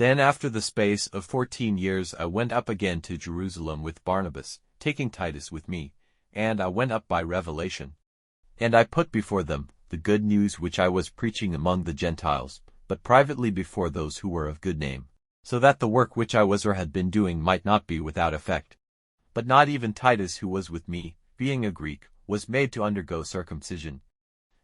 Then after the space of 14 years I went up again to Jerusalem with Barnabas, taking Titus with me, and I went up by revelation. And I put before them the good news which I was preaching among the Gentiles, but privately before those who were of good name, so that the work which I was or had been doing might not be without effect. But not even Titus, who was with me, being a Greek, was made to undergo circumcision,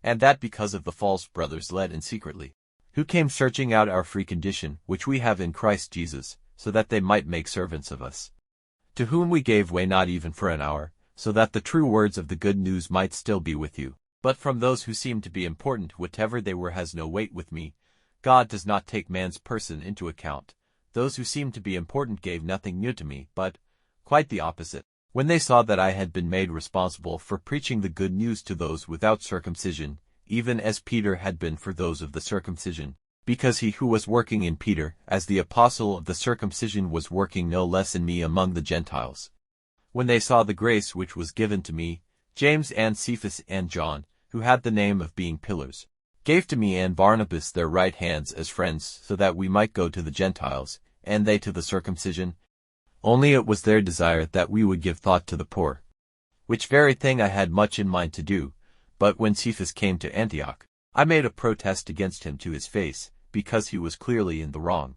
and that because of the false brothers led in secretly, who came searching out our free condition, which we have in Christ Jesus, so that they might make servants of us, to whom we gave way not even for an hour, so that the true words of the good news might still be with you. But from those who seemed to be important, whatever they were has no weight with me. God does not take man's person into account. Those who seemed to be important gave nothing new to me, but quite the opposite. When they saw that I had been made responsible for preaching the good news to those without circumcision, even as Peter had been for those of the circumcision, because he who was working in Peter, as the apostle of the circumcision, was working no less in me among the Gentiles. When they saw the grace which was given to me, James and Cephas and John, who had the name of being pillars, gave to me and Barnabas their right hands as friends, so that we might go to the Gentiles, and they to the circumcision. Only it was their desire that we would give thought to the poor, which very thing I had much in mind to do. But when Cephas came to Antioch, I made a protest against him to his face, because he was clearly in the wrong.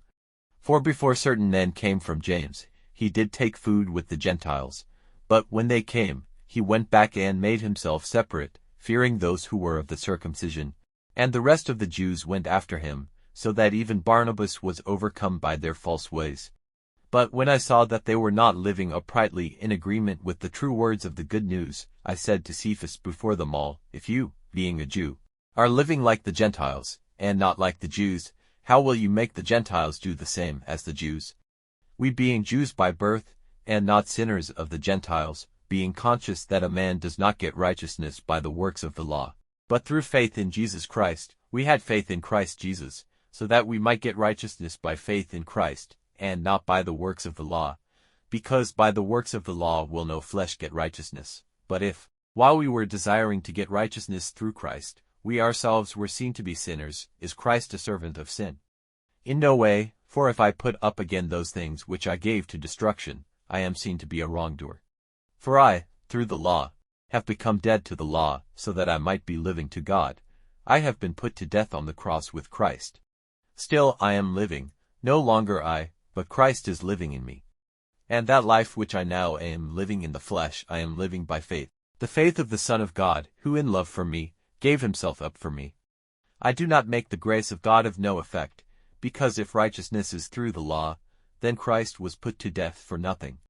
For before certain men came from James, he did take food with the Gentiles, but when they came, he went back and made himself separate, fearing those who were of the circumcision. And the rest of the Jews went after him, so that even Barnabas was overcome by their false ways. But when I saw that they were not living uprightly in agreement with the true words of the good news, I said to Cephas before them all, if you, being a Jew, are living like the Gentiles, and not like the Jews, how will you make the Gentiles do the same as the Jews? We being Jews by birth, and not sinners of the Gentiles, being conscious that a man does not get righteousness by the works of the law, but through faith in Jesus Christ. We had faith in Christ Jesus, so that we might get righteousness by faith in Christ, and not by the works of the law, because by the works of the law will no flesh get righteousness. But if, while we were desiring to get righteousness through Christ, we ourselves were seen to be sinners, is Christ a servant of sin? In no way, for if I put up again those things which I gave to destruction, I am seen to be a wrongdoer. For I, through the law, have become dead to the law, so that I might be living to God. I have been put to death on the cross with Christ. Still I am living, no longer I, but Christ is living in me. And that life which I now am living in the flesh I am living by faith, the faith of the Son of God, who in love for me, gave himself up for me. I do not make the grace of God of no effect, because if righteousness is through the law, then Christ was put to death for nothing.